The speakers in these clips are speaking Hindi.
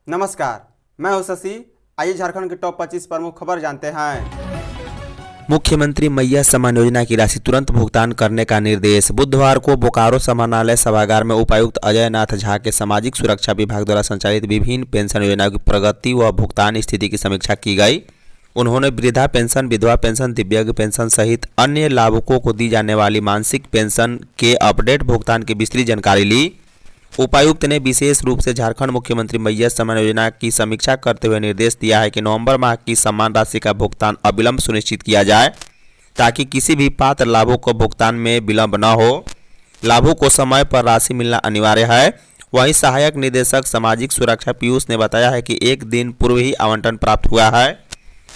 नमस्कार, मैं हूं शशि। आइए झारखंड के टॉप 25 प्रमुख खबर जानते हैं। मुख्यमंत्री मैया सम्मान योजना की राशि तुरंत भुगतान करने का निर्देश। बुधवार को बोकारो समाहरणालय सभागार में उपायुक्त अजय नाथ झा के सामाजिक सुरक्षा विभाग द्वारा संचालित विभिन्न पेंशन योजनाओं की प्रगति व भुगतान स्थिति की समीक्षा की गई। उन्होंने वृद्धा पेंशन, विधवा पेंशन, दिव्यांग पेंशन सहित अन्य लाभुकों को दी जाने वाली मासिक पेंशन के अपडेट भुगतान की विस्तृत जानकारी ली। उपायुक्त ने विशेष रूप से झारखंड मुख्यमंत्री मैया सम्मान योजना की समीक्षा करते हुए निर्देश दिया है कि नवंबर माह की सम्मान राशि का भुगतान अविलंब सुनिश्चित किया जाए, ताकि किसी भी पात्र लाभुक को भुगतान में विलंब न हो। लाभुक को समय पर राशि मिलना अनिवार्य है। वहीं सहायक निदेशक सामाजिक सुरक्षा पीयूष ने बताया है कि एक दिन पूर्व ही आवंटन प्राप्त हुआ है।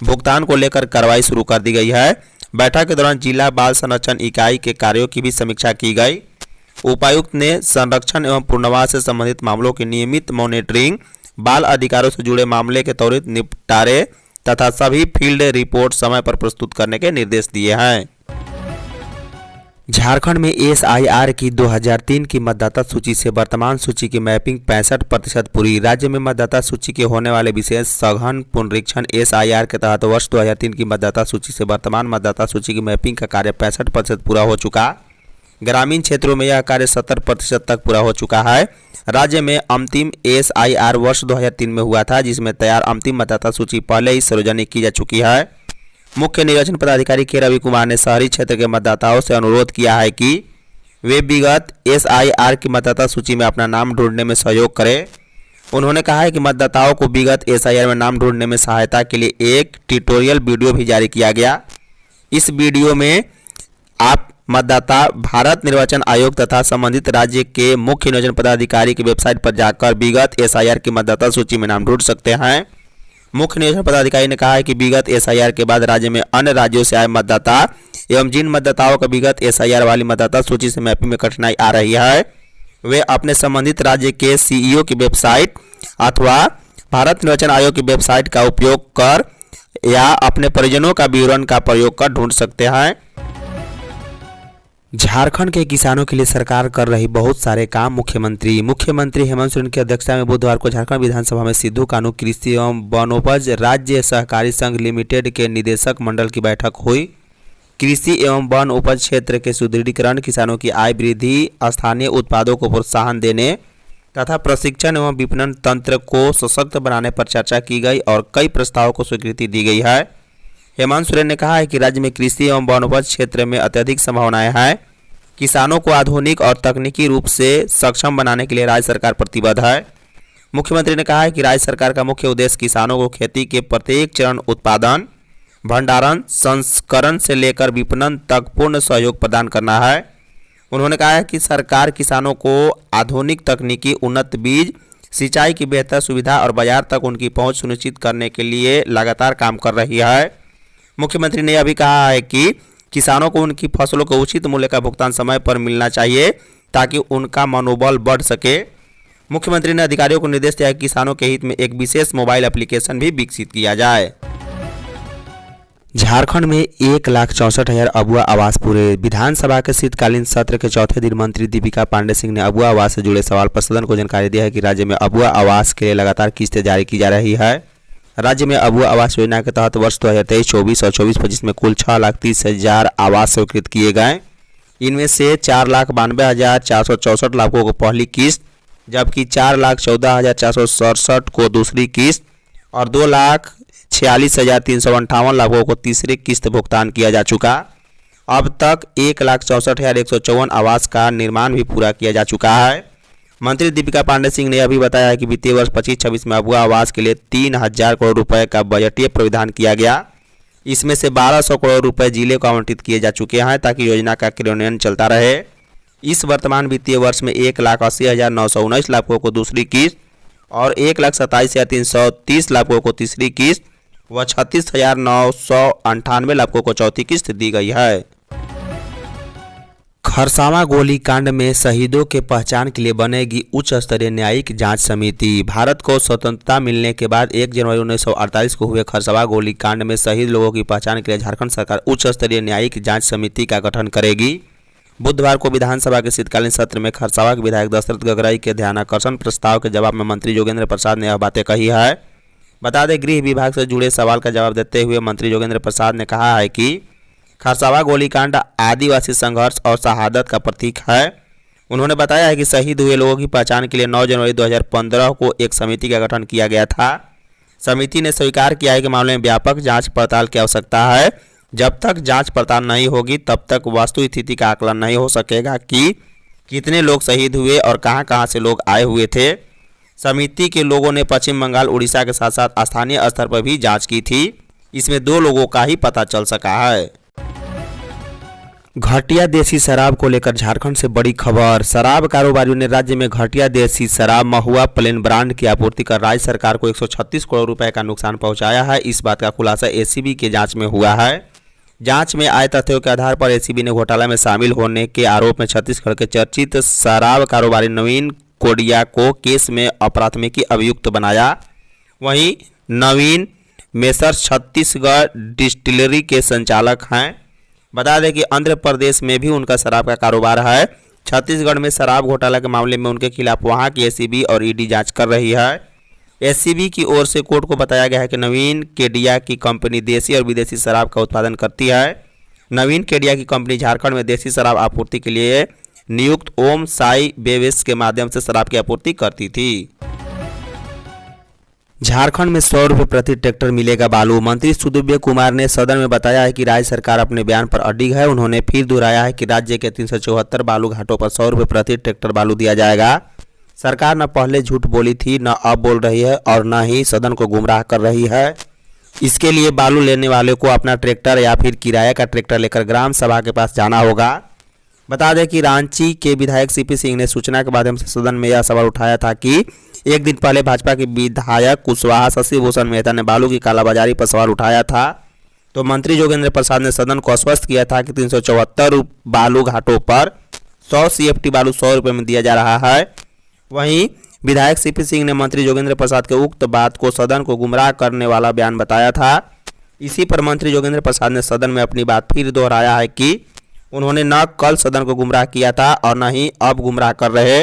भुगतान को लेकर कार्रवाई शुरू कर दी गई है। बैठक के दौरान जिला बाल संरक्षण इकाई के कार्यों की भी समीक्षा की गई। उपायुक्त ने संरक्षण एवं पुनर्वास से संबंधित मामलों की नियमित मॉनिटरिंग, बाल अधिकारों से जुड़े मामले के त्वरित निपटारे तथा सभी फील्ड रिपोर्ट समय पर प्रस्तुत करने के निर्देश दिए हैं। झारखंड में एसआईआर की 2003 की मतदाता सूची से वर्तमान सूची की मैपिंग 65% पूरी। राज्य में मतदाता सूची के होने वाले विशेष सघन पुनरीक्षण एसआईआर के तहत वर्ष 2003 की मतदाता सूची से वर्तमान मतदाता सूची की मैपिंग का कार्य 65% पूरा हो चुका। ग्रामीण क्षेत्रों में यह कार्य 70% तक पूरा हो चुका है। राज्य में अंतिम एसआईआर वर्ष 2003 में हुआ था, जिसमें तैयार अंतिम मतदाता सूची पहले ही सार्वजनिक की जा चुकी है। मुख्य निर्वाचन पदाधिकारी के रवि कुमार ने शहरी क्षेत्र के मतदाताओं से अनुरोध किया है कि वे विगत एसआईआर की मतदाता सूची में अपना नाम ढूंढने में सहयोग करें। उन्होंने कहा है कि मतदाताओं को विगत एसआईआर में नाम ढूंढने में सहायता के लिए एक ट्यूटोरियल वीडियो भी जारी किया गया। इस वीडियो में आप मतदाता भारत निर्वाचन आयोग तथा संबंधित राज्य के मुख्य निर्वाचन पदाधिकारी की वेबसाइट पर जाकर विगत एसआईआर की मतदाता सूची में नाम ढूंढ सकते हैं। मुख्य निर्वाचन पदाधिकारी ने कहा है कि विगत एसआईआर के बाद राज्य में अन्य राज्यों से आए मतदाता एवं जिन मतदाताओं को विगत एसआईआर वाली मतदाता सूची से मैपिंग में कठिनाई आ रही है, वे अपने संबंधित राज्य के सीईओ की वेबसाइट अथवा भारत निर्वाचन आयोग की वेबसाइट का उपयोग कर या अपने परिजनों का विवरण का प्रयोग कर ढूंढ सकते हैं। झारखंड के किसानों के लिए सरकार कर रही बहुत सारे काम। मुख्यमंत्री हेमंत सोरेन की अध्यक्षता में बुधवार को झारखंड विधानसभा में सिद्धू कानू कृषि एवं वनोपज राज्य सहकारी संघ लिमिटेड के निदेशक मंडल की बैठक हुई। कृषि एवं वन उपज क्षेत्र के सुदृढ़ीकरण, किसानों की आय वृद्धि, स्थानीय उत्पादों को प्रोत्साहन देने तथा प्रशिक्षण एवं विपणन तंत्र को सशक्त बनाने पर चर्चा की गई और कई प्रस्तावों को स्वीकृति दी गई है। हेमंत सोरेन ने कहा है कि राज्य में कृषि एवं वनोपज क्षेत्र में अत्यधिक संभावनाएं हैं। किसानों को आधुनिक और तकनीकी रूप से सक्षम बनाने के लिए राज्य सरकार प्रतिबद्ध है। मुख्यमंत्री ने कहा है कि राज्य सरकार का मुख्य उद्देश्य किसानों को खेती के प्रत्येक चरण उत्पादन, भंडारण, संस्करण से लेकर विपणन तक पूर्ण सहयोग प्रदान करना है। उन्होंने कहा है कि सरकार किसानों को आधुनिक तकनीकी, उन्नत बीज, सिंचाई की बेहतर सुविधा और बाजार तक उनकी पहुंच सुनिश्चित करने के लिए लगातार काम कर रही है। मुख्यमंत्री ने यह भी कहा है कि किसानों को उनकी फसलों को उचित मूल्य का भुगतान समय पर मिलना चाहिए, ताकि उनका मनोबल बढ़ सके। मुख्यमंत्री ने अधिकारियों को निर्देश दिया कि किसानों के हित में एक विशेष मोबाइल एप्लीकेशन भी विकसित किया जाए। झारखंड में 1,64,000 अबुआ आवास पूरे। विधानसभा के शीतकालीन सत्र के चौथे दिन मंत्री दीपिका पांडे सिंह ने अबुआ आवास से जुड़े सवाल पर सदन को जानकारी दी है कि राज्य में अबुआ आवास के लिए लगातार किस्तें जारी की जा रही है। राज्य में अबुआ आवास योजना के तहत वर्ष 2023-24 और 24-25 में कुल 6,30,000 आवास स्वीकृत किए गए। इनमें से 4,92,464 लाभुकों को पहली किस्त, जबकि 4,14,467 को दूसरी किस्त और 2,46,358 लाभुकों को तीसरी किस्त भुगतान किया जा चुका। अब तक 1,64,154 आवास का निर्माण भी पूरा किया जा चुका है। मंत्री दीपिका पांडे सिंह ने यह भी बताया कि वित्तीय वर्ष 25-26 में अबुआ आवास के लिए 3,000 करोड़ रुपए का बजटीय प्रावधान किया गया। इसमें से 1,200 करोड़ रुपए जिले को आवंटित किए जा चुके हैं, ताकि योजना का क्रियान्वयन चलता रहे। इस वर्तमान वित्तीय वर्ष में 1,80,919 लाभुकों को दूसरी किस्त और 1,27,330 लाभुकों को तीसरी किस्त व 36,998 लाभुकों को चौथी किस्त दी गई है। खरसावां गोलीकांड में शहीदों के पहचान के लिए बनेगी उच्च स्तरीय न्यायिक जांच समिति। भारत को स्वतंत्रता मिलने के बाद 1 जनवरी 1948 को हुए खरसावां गोलीकांड में शहीद लोगों की पहचान के लिए झारखंड सरकार उच्च स्तरीय न्यायिक जांच समिति का गठन करेगी। बुधवार को विधानसभा के शीतकालीन सत्र में खरसावा के विधायक दशरथ गगराई के ध्यानाकर्षण प्रस्ताव के जवाब में मंत्री योगेंद्र प्रसाद ने यह बातें कही है। बता दें, गृह विभाग से जुड़े सवाल का जवाब देते हुए मंत्री योगेंद्र प्रसाद ने कहा है कि खरसावा गोलीकांड आदिवासी संघर्ष और शहादत का प्रतीक है। उन्होंने बताया है कि शहीद हुए लोगों की पहचान के लिए 9 जनवरी 2015 को एक समिति का गठन किया गया था। समिति ने स्वीकार किया है कि मामले में व्यापक जांच पड़ताल की आवश्यकता है। जब तक जांच पड़ताल नहीं होगी तब तक वास्तु स्थिति का आकलन नहीं हो सकेगा कि कितने लोग शहीद हुए और कहां से लोग आए हुए थे। समिति के लोगों ने पश्चिम बंगाल, उड़ीसा के साथ साथ स्थानीय स्तर पर भी जांच की थी। इसमें 2 लोगों का ही पता चल सका है। घटिया देसी शराब को लेकर झारखंड से बड़ी खबर। शराब कारोबारियों ने राज्य में घटिया देसी शराब महुआ प्लेन ब्रांड की आपूर्ति कर राज्य सरकार को 136 करोड़ रुपए का नुकसान पहुंचाया है। इस बात का खुलासा एसीबी की जांच में हुआ है। जांच में आए तथ्यों के आधार पर एसीबी ने घोटाला में शामिल होने के आरोप में छत्तीसगढ़ के चर्चित शराब कारोबारी नवीन कोडिया को केस में अपराधमिकी अभियुक्त बनाया। वहीं नवीन मेसर्स छत्तीसगढ़ डिस्टिलरी के संचालक हैं। बता दें कि आंध्र प्रदेश में भी उनका शराब का कारोबार है। छत्तीसगढ़ में शराब घोटाला के मामले में उनके खिलाफ वहां की एसीबी और ईडी जांच कर रही है। एसीबी की ओर से कोर्ट को बताया गया है कि नवीन केडिया की कंपनी देसी और विदेशी शराब का उत्पादन करती है। नवीन केडिया की कंपनी झारखंड में देसी शराब आपूर्ति के लिए नियुक्त ओम साई बेवेस के माध्यम से शराब की आपूर्ति करती थी। झारखंड में 100 रुपये प्रति ट्रैक्टर मिलेगा बालू। मंत्री सुदीव्य कुमार ने सदन में बताया है कि राज्य सरकार अपने बयान पर अडिग है। उन्होंने फिर दोहराया है कि राज्य के 374 बालू घाटों पर 100 रुपये प्रति ट्रैक्टर बालू दिया जाएगा। सरकार न पहले झूठ बोली थी, न अब बोल रही है और न ही सदन को गुमराह कर रही है। इसके लिए बालू लेने वाले को अपना ट्रैक्टर या फिर किराए का ट्रैक्टर लेकर ग्राम सभा के पास जाना होगा। बता दें कि रांची के विधायक सीपी सिंह ने सूचना के माध्यम से सदन में यह सवाल उठाया था कि एक दिन पहले भाजपा के विधायक कुशवाहा शशि भूषण मेहता ने बालू की कालाबाजारी पर सवाल उठाया था। तो मंत्री योगेंद्र प्रसाद ने सदन को आश्वस्त किया था कि 374 बालू घाटों पर 100 CFT बालू 100 रुपये में दिया जा रहा है। वहीं विधायक सीपी सिंह ने मंत्री योगेंद्र प्रसाद के उक्त बात को सदन को गुमराह करने वाला बयान बताया था। इसी पर मंत्री योगेंद्र प्रसाद ने सदन में अपनी बात फिर दोहराया है कि उन्होंने न कल सदन को गुमराह किया था और न ही अब गुमराह कर रहे।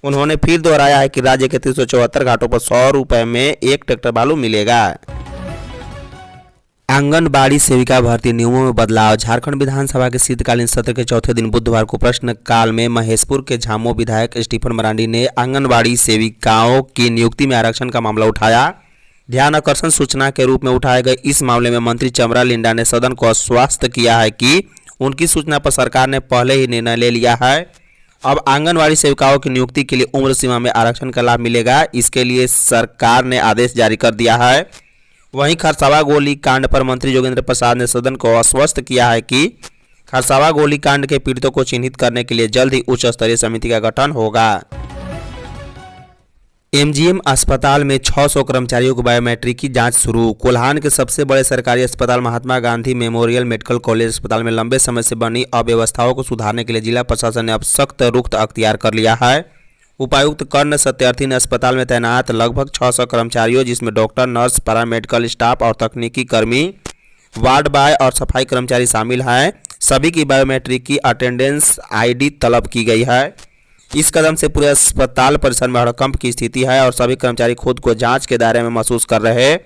उन्होंने फिर दोहराया है कि राज्य के 374 घाटों पर 100 रुपये में एक ट्रैक्टर बालू मिलेगा। आंगनबाड़ी सेविका भर्ती नियमों में बदलाव। झारखंड विधानसभा के शीतकालीन सत्र के चौथे दिन बुधवार को प्रश्नकाल में महेशपुर के झामो विधायक स्टीफन मरांडी ने आंगनबाड़ी सेविकाओं की नियुक्ति में आरक्षण का मामला उठाया। ध्यानाकर्षण सूचना के रूप में उठाए गए इस मामले में मंत्री चमरा लिंडा ने सदन को आश्वस्त किया है कि उनकी सूचना पर सरकार ने पहले ही निर्णय ले लिया है। अब आंगनबाड़ी सेविकाओं की नियुक्ति के लिए उम्र सीमा में आरक्षण का लाभ मिलेगा। इसके लिए सरकार ने आदेश जारी कर दिया है। वहीं खरसावा गोली कांड पर मंत्री योगेंद्र प्रसाद ने सदन को आश्वस्त किया है कि खरसावा गोली कांड के पीड़ितों को चिन्हित करने के लिए जल्द ही उच्च स्तरीय समिति का गठन होगा। एमजीएम अस्पताल में 600 कर्मचारियों को बायोमेट्रिक की जांच शुरू। कोल्हान के सबसे बड़े सरकारी अस्पताल Mahatma Gandhi memorial medical college अस्पताल में लंबे समय से बनी अव्यवस्थाओं को सुधारने के लिए जिला प्रशासन ने अब सख्त रुख अख्तियार कर लिया है। उपायुक्त कर्ण सत्यार्थी ने अस्पताल में तैनात लगभग 600 कर्मचारियों, जिसमें डॉक्टर, नर्स, पैरामेडिकल स्टाफ और तकनीकी कर्मी, वार्ड बॉय और सफाई कर्मचारी शामिल हैं। सभी की बायोमेट्रिक की अटेंडेंस आईडी तलब की गई है। इस कदम से पूरे अस्पताल परिसर में हड़कंप की स्थिति है और सभी कर्मचारी खुद को जांच के दायरे में महसूस कर रहे हैं।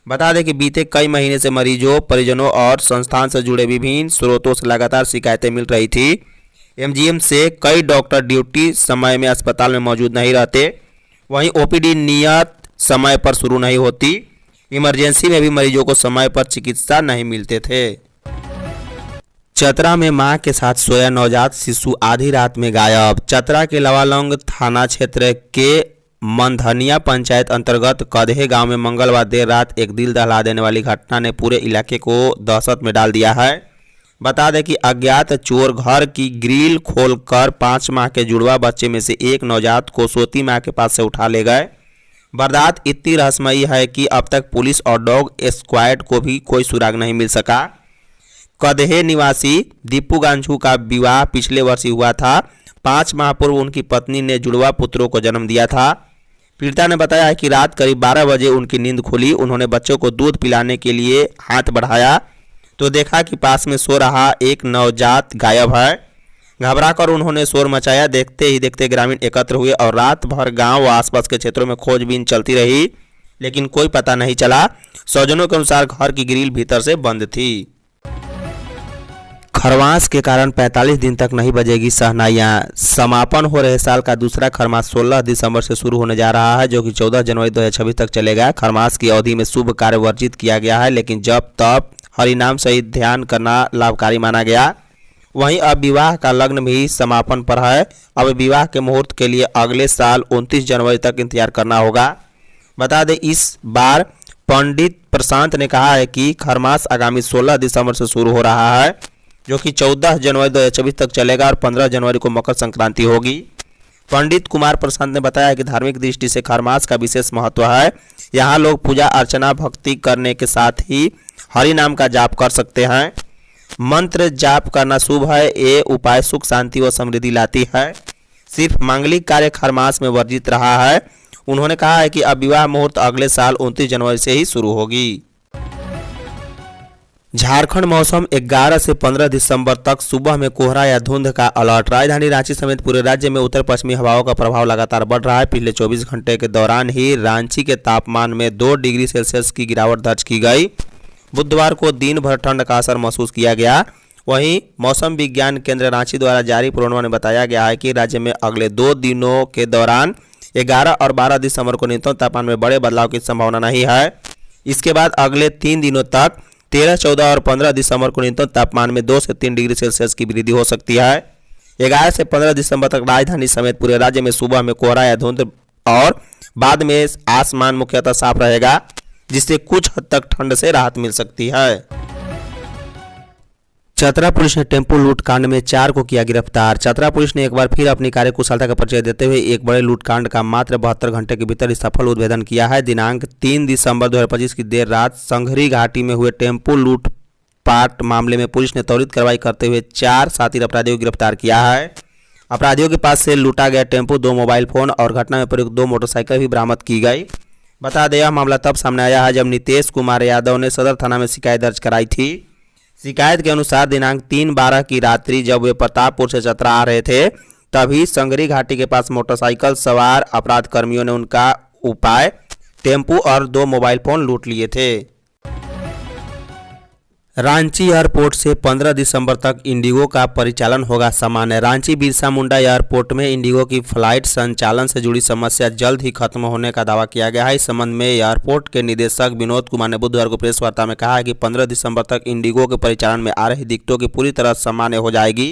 बता दें कि बीते कई महीने से मरीजों, परिजनों और संस्थान से जुड़े विभिन्न स्रोतों से लगातार शिकायतें मिल रही थी। एमजीएम से कई डॉक्टर ड्यूटी समय में अस्पताल में मौजूद नहीं रहते। वहीं ओपीडी नियत समय पर शुरू नहीं होती। इमरजेंसी में भी मरीजों को समय पर चिकित्सा नहीं मिलते थे। चतरा में मां के साथ सोया नवजात शिशु आधी रात में गायब। चतरा के लवालौंग थाना क्षेत्र के मंधनिया पंचायत अंतर्गत कदहे गांव में मंगलवार देर रात एक दिल दहला देने वाली घटना ने पूरे इलाके को दहशत में डाल दिया है। बता दें कि अज्ञात चोर घर की ग्रिल खोलकर 5 माह के जुड़वा बच्चे में से एक नवजात को सोती मां के पास से उठा ले गए। वारदात इतनी रहस्यमयी है कि अब तक पुलिस और डॉग स्क्वाड को भी कोई सुराग नहीं मिल सका। कदहे निवासी दीपू गांझू का विवाह पिछले वर्ष ही हुआ था। 5 माह पूर्व उनकी पत्नी ने जुड़वा पुत्रों को जन्म दिया था। पीड़िता ने बताया है कि रात करीब 12 बजे उनकी नींद खुली। उन्होंने बच्चों को दूध पिलाने के लिए हाथ बढ़ाया तो देखा कि पास में सो रहा एक नवजात गायब है। घबराकर उन्होंने शोर मचाया। देखते ही देखते ग्रामीण एकत्र हुए और रात भर गांव व आसपास के क्षेत्रों में खोजबीन चलती रही, लेकिन कोई पता नहीं चला। स्वजनों के अनुसार घर की ग्रिल भीतर से बंद थी। खरमास के कारण 45 दिन तक नहीं बजेगी शहनाइयाँ। समापन हो रहे साल का दूसरा खरमास 16 दिसंबर से शुरू होने जा रहा है, जो कि 14 जनवरी 2026 तक चलेगा। खरमास की अवधि में शुभ कार्य वर्जित किया गया है, लेकिन जब तब हरिनाम सहित ध्यान करना लाभकारी माना गया। वहीं अब विवाह का लग्न भी समापन पर है। अब विवाह के मुहूर्त के लिए अगले साल 29 जनवरी तक इंतजार करना होगा। बता दें, इस बार पंडित प्रशांत ने कहा है कि खरमास आगामी 16 दिसंबर से शुरू हो रहा है, जो कि 14 जनवरी 2024 तक चलेगा और 15 जनवरी को मकर संक्रांति होगी। पंडित कुमार प्रशांत ने बताया कि धार्मिक दृष्टि से खरमास का विशेष महत्व है। यहाँ लोग पूजा अर्चना भक्ति करने के साथ ही हरि नाम का जाप कर सकते हैं। मंत्र जाप करना शुभ है। ये उपाय सुख शांति व समृद्धि लाती है। सिर्फ मांगलिक कार्य खरमास में वर्जित रहा है। उन्होंने कहा है कि अब विवाह मुहूर्त अगले साल 29 जनवरी से ही शुरू होगी। झारखंड मौसम 11 से 15 दिसंबर तक सुबह में कोहरा या धुंध का अलर्ट। राजधानी रांची समेत पूरे राज्य में उत्तर पश्चिमी हवाओं का प्रभाव लगातार बढ़ रहा है। पिछले 24 घंटे के दौरान ही रांची के तापमान में 2 डिग्री सेल्सियस की गिरावट दर्ज की गई। बुधवार को दिन भर ठंड का असर महसूस किया गया। वहीं मौसम विज्ञान केंद्र रांची द्वारा जारी पूर्वानुमान में बताया गया है कि राज्य में अगले 2 दिनों के दौरान 11 और 12 दिसंबर को न्यूनतम तापमान में बड़े बदलाव की संभावना नहीं है। इसके बाद अगले 3 दिनों तक 13, 14 और 15 दिसंबर को न्यूनतम तापमान में 2 से 3 डिग्री सेल्सियस की वृद्धि हो सकती है। 11 से 15 दिसंबर तक राजधानी समेत पूरे राज्य में सुबह में कोहरा या धुंध और बाद में आसमान मुख्यतः साफ रहेगा, जिससे कुछ हद तक ठंड से राहत मिल सकती है। चतरा पुलिस ने टेम्पो लूटकांड में 4 को किया गिरफ्तार। चतरा पुलिस ने एक बार फिर अपनी कार्यकुशलता का परिचय देते हुए एक बड़े लूटकांड का मात्र 72 घंटे के भीतर सफल उद्भेदन किया है। दिनांक 3 दिसंबर 2025 की देर रात संघरी घाटी में हुए टेम्पो लूटपाट मामले में पुलिस ने त्वरित कार्रवाई करते हुए 4 शातिर अपराधियों को गिरफ्तार किया है। अपराधियों के पास से लूटा गया टेम्पो, 2 मोबाइल फोन और घटना में प्रयुक्त 2 मोटरसाइकिल भी बरामद की गई। बता दें, यह मामला तब सामने आया है जब नितेश कुमार यादव ने सदर थाना में शिकायत दर्ज कराई थी। शिकायत के अनुसार दिनांक 3/12 की रात्रि जब वे प्रतापपुर से चतरा आ रहे थे, तभी संगरी घाटी के पास मोटरसाइकिल सवार अपराध कर्मियों ने उनका उपाय टेम्पू और 2 मोबाइल फोन लूट लिए थे। रांची एयरपोर्ट से 15 दिसंबर तक इंडिगो का परिचालन होगा सामान्य। रांची बिरसा मुंडा एयरपोर्ट में इंडिगो की फ्लाइट संचालन से जुड़ी समस्या जल्द ही खत्म होने का दावा किया गया है। इस संबंध में एयरपोर्ट के निदेशक विनोद कुमार ने बुधवार को प्रेस वार्ता में कहा है कि 15 दिसंबर तक इंडिगो के परिचालन में आ रही दिक्कतों की पूरी तरह सामान्य हो जाएगी।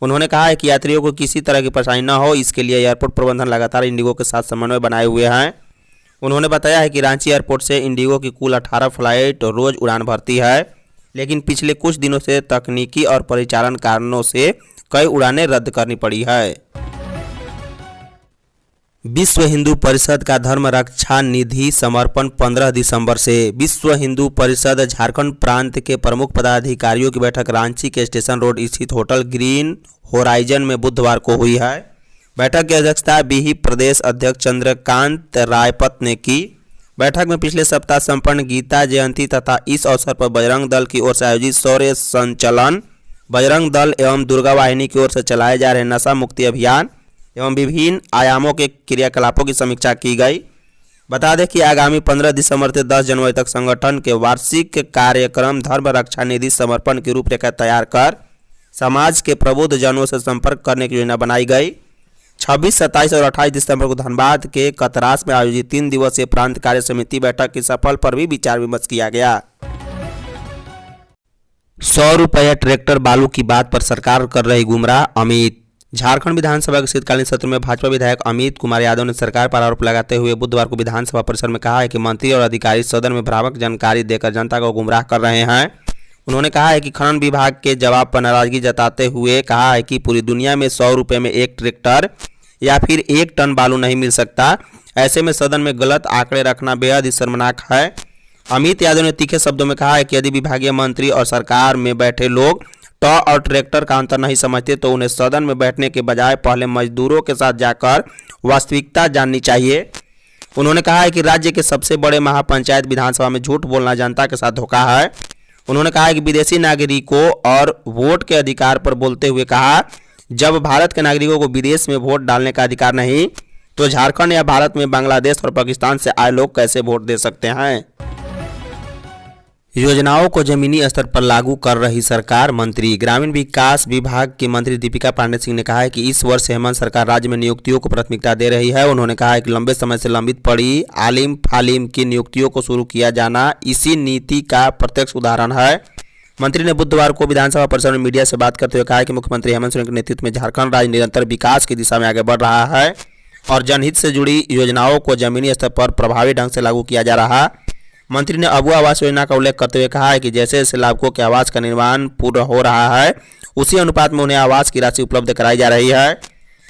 उन्होंने कहा है कि यात्रियों को किसी तरह की परेशानी न हो, इसके लिए एयरपोर्ट प्रबंधन लगातार इंडिगो के साथ समन्वय बनाए हुए हैं। उन्होंने बताया है कि रांची एयरपोर्ट से इंडिगो की कुल 18 फ्लाइट रोज उड़ान भरती है, लेकिन पिछले कुछ दिनों से तकनीकी और परिचालन कारणों से कई उड़ानें रद्द करनी पड़ी है। विश्व हिंदू परिषद का धर्म रक्षा निधि समर्पण 15 दिसंबर से। विश्व हिंदू परिषद झारखंड प्रांत के प्रमुख पदाधिकारियों की बैठक रांची के स्टेशन रोड स्थित होटल ग्रीन होराइजन में बुधवार को हुई है। बैठक की अध्यक्षता बीही प्रदेश अध्यक्ष चंद्रकांत रायपत ने की। बैठक में पिछले सप्ताह संपन्न गीता जयंती तथा इस अवसर पर बजरंग दल की ओर से आयोजित शौर्य संचलन, बजरंग दल एवं दुर्गा वाहिनी की ओर से चलाए जा रहे नशा मुक्ति अभियान एवं विभिन्न आयामों के क्रियाकलापों की समीक्षा की गई। बता दें कि आगामी 15 दिसंबर से 10 जनवरी तक संगठन के वार्षिक कार्यक्रम धर्म रक्षा निधि समर्पण की रूपरेखा तैयार कर समाज के प्रबुद्ध जनों से संपर्क करने की योजना बनाई गई। 26, 27 और 28 दिसंबर को धनबाद के कतरास में आयोजित 3 दिवसीय प्रांत कार्य समिति बैठक की सफल पर भी विचार विमर्श किया गया। 100 रुपया ट्रैक्टर बालू की बात पर सरकार कर रही गुमराह, अमित। झारखंड विधानसभा के शीतकालीन सत्र में भाजपा विधायक अमित कुमार यादव ने सरकार पर आरोप लगाते हुए बुधवार को विधानसभा परिसर में कहा है कि मंत्री और अधिकारी सदन में भ्रामक जानकारी देकर जनता को गुमराह कर रहे हैं। उन्होंने कहा है कि खनन विभाग के जवाब पर नाराजगी जताते हुए कहा है कि पूरी दुनिया में 100 रुपये में एक ट्रैक्टर या फिर 1 टन बालू नहीं मिल सकता। ऐसे में सदन में गलत आंकड़े रखना बेहद ही शर्मनाक है। अमित यादव ने तीखे शब्दों में कहा है कि यदि विभागीय मंत्री और सरकार में बैठे लोग ट और ट्रैक्टर का अंतर नहीं समझते तो उन्हें सदन में बैठने के बजाय पहले मजदूरों के साथ जाकर वास्तविकता जाननी चाहिए। उन्होंने कहा है कि राज्य के सबसे बड़े महापंचायत विधानसभा में झूठ बोलना जनता के साथ धोखा है। उन्होंने कहा है कि विदेशी नागरिकों और वोट के अधिकार पर बोलते हुए कहा, जब भारत के नागरिकों को विदेश में वोट डालने का अधिकार नहीं, तो झारखंड या भारत में बांग्लादेश और पाकिस्तान से आए लोग कैसे वोट दे सकते हैं? योजनाओं को जमीनी स्तर पर लागू कर रही सरकार। मंत्री ग्रामीण विकास विभाग की मंत्री दीपिका पांडे सिंह ने कहा है कि इस वर्ष हेमंत सरकार राज्य में नियुक्तियों को प्राथमिकता दे रही है। उन्होंने कहा है कि लंबे समय से लंबित पड़ी आलिम फालिम की नियुक्तियों को शुरू किया जाना इसी नीति का प्रत्यक्ष उदाहरण है। मंत्री ने बुधवार को विधानसभा परिसर में मीडिया से बात करते हुए कहा कि मुख्यमंत्री हेमंत सोरेन के नेतृत्व में झारखंड राज्य निरंतर विकास की दिशा में आगे बढ़ रहा है और जनहित से जुड़ी योजनाओं को जमीनी स्तर पर प्रभावी ढंग से लागू किया जा रहा है। मंत्री ने अबुआ आवास योजना का उल्लेख करते हुए कहा है कि जैसे जैसे लाभुकों के आवास का निर्माण पूर्ण हो रहा है, उसी अनुपात में उन्हें आवास की राशि उपलब्ध कराई जा रही है।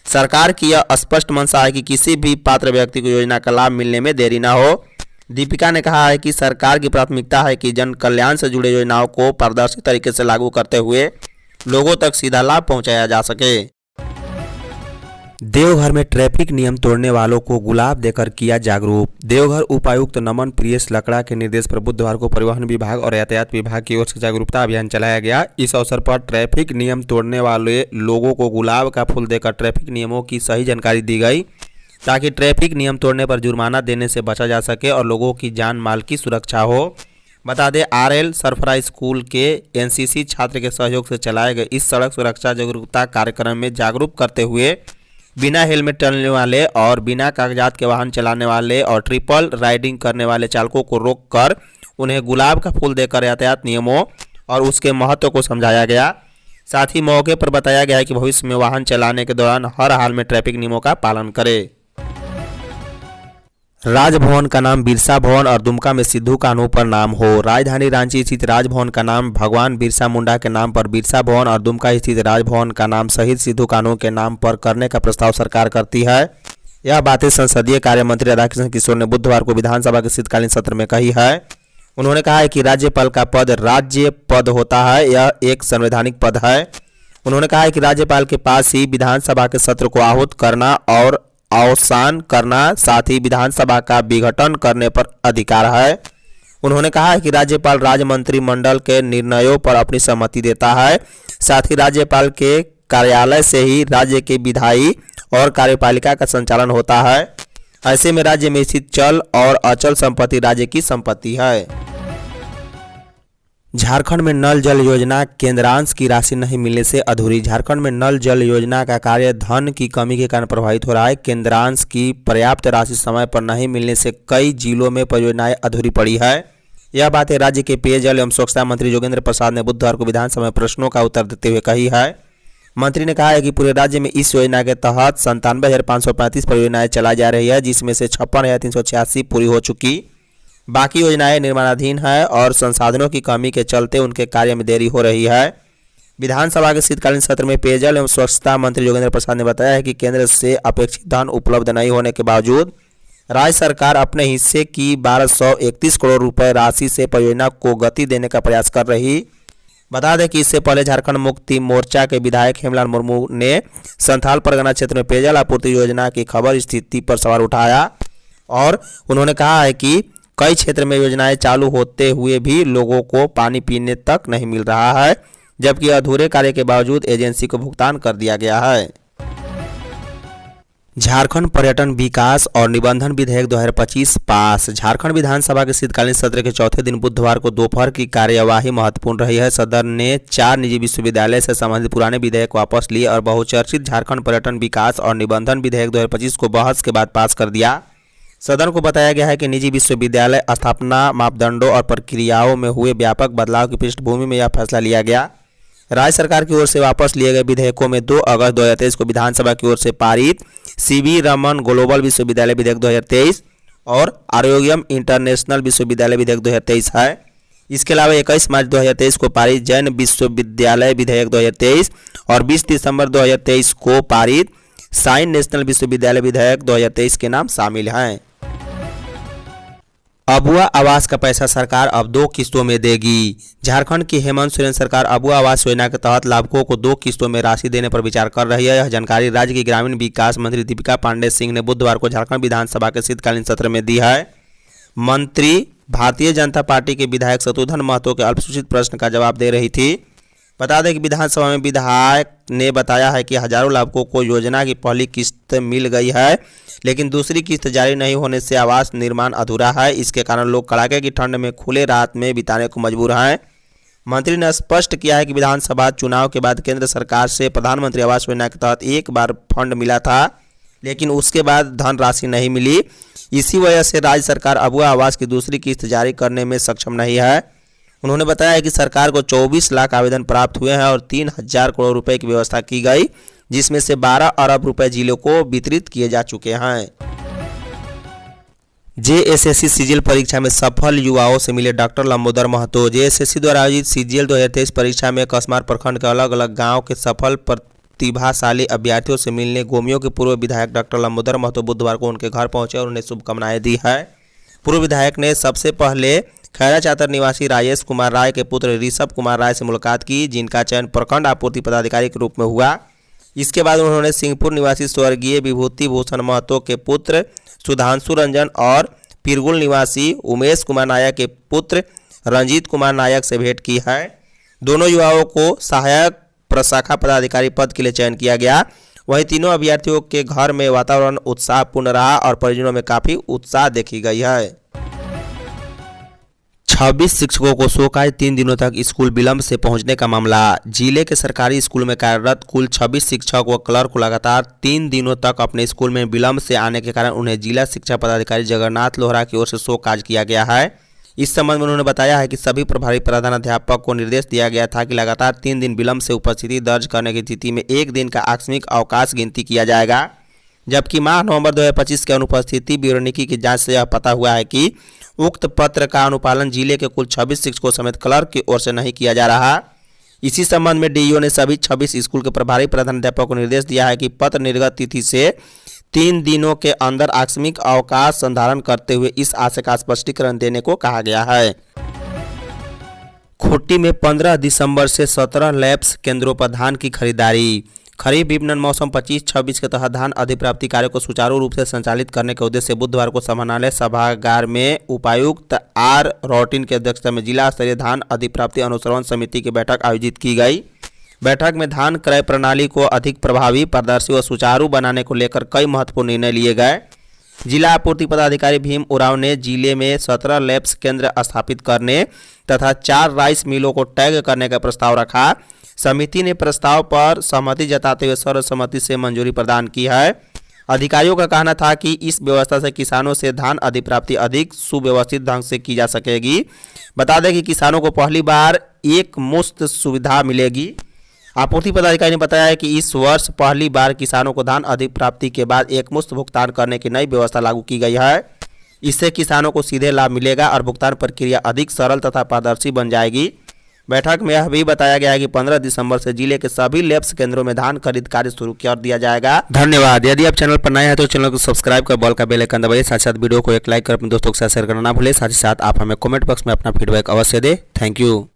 सरकार की यह स्पष्ट मंशा है कि किसी भी पात्र व्यक्ति को योजना का लाभ मिलने में देरी न हो। दीपिका ने कहा है कि सरकार की प्राथमिकता है कि जन कल्याण से जुड़े योजनाओं को पारदर्शी तरीके से लागू करते हुए लोगों तक सीधा लाभ पहुंचाया जा सके। देवघर में ट्रैफिक नियम तोड़ने वालों को गुलाब देकर किया जागरूक। देवघर उपायुक्त नमन प्रियेश लकड़ा के निर्देश पर बुधवार को परिवहन विभाग और यातायात विभाग की ओर से जागरूकता अभियान चलाया गया। इस अवसर पर ट्रैफिक नियम तोड़ने वाले लोगों को गुलाब का फूल देकर ट्रैफिक नियमों की सही जानकारी दी गई, ताकि ट्रैफिक नियम तोड़ने पर जुर्माना देने से बचा जा सके और लोगों की जान माल की सुरक्षा हो। बता दें, आरएल सरफरा स्कूल के एनसीसी छात्र के सहयोग से चलाए गए इस सड़क सुरक्षा जागरूकता कार्यक्रम में जागरूक करते हुए बिना हेलमेट चलने वाले और बिना कागजात के वाहन चलाने वाले और ट्रिपल राइडिंग करने वाले चालकों को रोककर उन्हें गुलाब का फूल देकर यातायात नियमों और उसके महत्व को समझाया गया। साथ ही मौके पर बताया गया है कि भविष्य में वाहन चलाने के दौरान हर हाल में ट्रैफिक नियमों का पालन करें। राजभवन का नाम बिरसा भवन और दुमका में सिद्धू कान्हू पर नाम हो। राजधानी रांची स्थित राजभवन का नाम भगवान बिरसा मुंडा के नाम पर बिरसा भवन और दुमका स्थित राजभवन का नाम शहीद सिद्धू कान्हू के नाम पर करने का प्रस्ताव सरकार करती है। यह बातें संसदीय कार्य मंत्री राधाकृष्ण किशोर ने बुधवार को विधानसभा के शीतकालीन सत्र में कही है। उन्होंने कहा है कि राज्यपाल का पद राज्य पद होता है, यह एक संवैधानिक पद है। उन्होंने कहा है कि राज्यपाल के पास ही विधानसभा के सत्र को आहूत करना और अवसान करना, साथ ही विधानसभा का विघटन करने पर अधिकार है। उन्होंने कहा है कि राज्यपाल राज्य मंत्रिमंडल के निर्णयों पर अपनी सहमति देता है। साथ ही राज्यपाल के कार्यालय से ही राज्य के विधायी और कार्यपालिका का संचालन होता है। ऐसे में राज्य में स्थित चल और अचल संपत्ति राज्य की संपत्ति है। झारखंड में नल जल योजना केंद्रांश की राशि नहीं मिलने से अधूरी। झारखंड में नल जल योजना का कार्य धन की कमी के कारण प्रभावित हो रहा है। केंद्रांश की पर्याप्त राशि समय पर नहीं मिलने से कई जिलों में परियोजनाएं अधूरी पड़ी है। यह बातें राज्य के पेयजल एवं स्वच्छता मंत्री योगेंद्र प्रसाद ने बुधवार को विधानसभा में प्रश्नों का उत्तर देते हुए कही है। मंत्री ने कहा है कि पूरे राज्य में इस योजना के तहत 97,535 परियोजनाएं चलाई जा रही है, जिसमें से 56,386 पूरी हो चुकी। बाकी योजनाएं निर्माणाधीन है और संसाधनों की कमी के चलते उनके कार्य में देरी हो रही है। विधानसभा के शीतकालीन सत्र में पेयजल एवं स्वच्छता मंत्री योगेंद्र प्रसाद ने बताया है कि केंद्र से अपेक्षित धन उपलब्ध नहीं होने के बावजूद राज्य सरकार अपने हिस्से की 1231 करोड़ रुपए राशि से परियोजना को गति देने का प्रयास कर रही। बता दें कि इससे पहले झारखंड मुक्ति मोर्चा के विधायक हेमलाल मुर्मू ने संथाल परगना क्षेत्र में पेयजल आपूर्ति योजना की खबर स्थिति पर सवाल उठाया और उन्होंने कहा है कि कई क्षेत्र में योजनाएं चालू होते हुए भी लोगों को पानी पीने तक नहीं मिल रहा है, जबकि अधूरे कार्य के बावजूद एजेंसी को भुगतान कर दिया गया है। झारखंड पर्यटन विकास और निबंधन विधेयक 2025 पास। झारखंड विधानसभा के शीतकालीन सत्र के चौथे दिन बुधवार को दोपहर की कार्यवाही महत्वपूर्ण रही है। सदन ने 4 निजी विश्वविद्यालय से संबंधित पुराने विधेयक वापस लिए और बहुचर्चित झारखंड पर्यटन विकास और निबंधन विधेयक 2025 को बहस के बाद पास कर दिया। सदन को बताया गया है कि निजी विश्वविद्यालय स्थापना मापदंडों और प्रक्रियाओं में हुए व्यापक बदलाव की पृष्ठभूमि में यह फैसला लिया गया। राज्य सरकार की ओर से वापस लिए गए विधेयकों में 2 अगस्त 2023 को विधानसभा की ओर से पारित सीवी रमन ग्लोबल विश्वविद्यालय विधेयक 2023 और आरोग्यम इंटरनेशनल विश्वविद्यालय विधेयक 2023 है। इसके अलावा 21 मार्च 2023 को पारित जैन विश्वविद्यालय विधेयक 2023 और 20 दिसंबर 2023 को पारित साइन नेशनल विश्वविद्यालय विधेयक 2023 के नाम शामिल हैं। अबुआ आवास का पैसा सरकार अब 2 किस्तों में देगी। झारखंड की हेमंत सोरेन सरकार अबुआ आवास योजना के तहत लाभुकों को 2 किस्तों में राशि देने पर विचार कर रही है। यह जानकारी राज्य की ग्रामीण विकास मंत्री दीपिका पांडे सिंह ने बुधवार को झारखंड विधानसभा के शीतकालीन सत्र में दी है। मंत्री भारतीय जनता पार्टी के विधायक शत्रुघ्न महतो के अल्पसूचित प्रश्न का जवाब दे रही थी। बता दें कि विधानसभा में विधायक ने बताया है कि हजारों लाभुकों को योजना की पहली किस्त मिल गई है, लेकिन दूसरी किस्त जारी नहीं होने से आवास निर्माण अधूरा है। इसके कारण लोग कड़ाके की ठंड में खुले रात में बिताने को मजबूर हैं। मंत्री ने स्पष्ट किया है कि विधानसभा चुनाव के बाद केंद्र सरकार से प्रधानमंत्री आवास योजना के तहत एक बार फंड मिला था, लेकिन उसके बाद धनराशि नहीं मिली। इसी वजह से राज्य सरकार अबुआ आवास की दूसरी किस्त जारी करने में सक्षम नहीं है। उन्होंने बताया है कि सरकार को 24 लाख आवेदन प्राप्त हुए हैं और 3000 करोड़ रुपए की व्यवस्था की गई, जिसमें से 12 अरब रुपए जिलों को वितरित किए जा चुके हैं। जेएसएससी सीजीएल परीक्षा में सफल युवाओं से मिले डॉक्टर लंबोदर महतो। जेएसएससी द्वारा आयोजित सीजीएल 2023 परीक्षा में कसमार प्रखंड के अलग अलग गांव के सफल प्रतिभाशाली अभ्यर्थियों से मिलने गोमियों के पूर्व विधायक डॉक्टर लंबोदर महतो बुधवार को उनके घर पहुंचे और उन्हें शुभकामनाएं दी है। पूर्व विधायक ने सबसे पहले खैरा चातर निवासी राजेश कुमार राय के पुत्र ऋषभ कुमार राय से मुलाकात की, जिनका चयन प्रखंड आपूर्ति पदाधिकारी के रूप में हुआ। इसके बाद उन्होंने सिंहपुर निवासी स्वर्गीय विभूति भूषण महतो के पुत्र सुधांशु रंजन और पिरगुल निवासी उमेश कुमार नायक के पुत्र रंजीत कुमार नायक से भेंट की है। दोनों युवाओं को सहायक प्रशाखा पदाधिकारी पद के लिए चयन किया गया। वहीं तीनों अभ्यर्थियों के घर में वातावरण उत्साहपूर्ण रहा और परिजनों में काफी उत्साह देखी गई है। 26 शिक्षकों को शोकाज 3 दिनों तक स्कूल विलंब से पहुंचने का मामला। जिले के सरकारी स्कूल में कार्यरत कुल 26 शिक्षक व क्लर्क को लगातार 3 दिनों तक अपने स्कूल में विलंब से आने के कारण उन्हें जिला शिक्षा पदाधिकारी जगन्नाथ लोहरा की ओर से शोकाज किया गया है। इस संबंध में उन्होंने बताया है कि सभी प्रभारी प्रधानाध्यापक को निर्देश दिया गया था कि लगातार 3 दिन विलंब से उपस्थिति दर्ज करने की स्थिति में 1 दिन का आकस्मिक अवकाश गिनती किया जाएगा। जबकि माह नवंबर 2025 के अनुपस्थिति ब्यूरोनिकी की जांच से यह पता हुआ है कि उक्त पत्र का अनुपालन जिले के कुल 26 शिक्षकों समेत क्लर्क की ओर से नहीं किया जा रहा। इसी संबंध में डीईओ ने सभी 26 स्कूल के प्रभारी प्रधानाध्यापक को निर्देश दिया है कि पत्र निर्गत तिथि से 3 दिनों के अंदर आकस्मिक अवकाश संधारण करते हुए इस आशय का स्पष्टीकरण देने को कहा गया है। खूंटी में 15 दिसंबर से 17 लैप्स केंद्रों पर धान की खरीदारी। खरीफ विपणन मौसम 25-26 के तहत धान अधिप्राप्ति कार्य को सुचारू रूप से संचालित करने के उद्देश्य से बुधवार को समाहरणालय सभागार में उपायुक्त आर रॉटिन की अध्यक्षता में जिला स्तरीय धान अधिप्राप्ति अनुश्रवण समिति की बैठक आयोजित की गई। बैठक में धान क्रय प्रणाली को अधिक प्रभावी, पारदर्शी व सुचारू बनाने को लेकर कई महत्वपूर्ण निर्णय लिए गए। जिला आपूर्ति पदाधिकारी भीम उरांव ने जिले में 17 लैप्स केंद्र स्थापित करने तथा 4 राइस मिलों को टैग करने का प्रस्ताव रखा। समिति ने प्रस्ताव पर सहमति जताते हुए सर्वसम्मति से मंजूरी प्रदान की है। अधिकारियों का कहना था कि इस व्यवस्था से किसानों से धान अधिप्राप्ति अधिक सुव्यवस्थित ढंग से की जा सकेगी। बता दें कि किसानों को पहली बार एक मुश्त सुविधा मिलेगी। आपूर्ति पदाधिकारी ने बताया है कि इस वर्ष पहली बार किसानों को धान अधिप्राप्ति के बाद एक मुश्त भुगतान करने की नई व्यवस्था लागू की गई है। इससे किसानों को सीधे लाभ मिलेगा और भुगतान प्रक्रिया अधिक सरल तथा पारदर्शी बन जाएगी। बैठक में यह भी बताया गया है कि 15 दिसंबर से जिले के सभी लैप्स केंद्रों में धान खरीद कार्य शुरू कर दिया जाएगा। धन्यवाद। यदि आप चैनल पर नए हैं तो चैनल को सब्सक्राइब कर बॉल का बेल आइकन दबाइए। साथ साथ वीडियो को एक लाइक कर अपने दोस्तों के साथ शेयर करना ना भूलें। साथ ही साथ आप हमें कमेंट बॉक्स में अपना फीडबैक अवश्य दें। Thank you.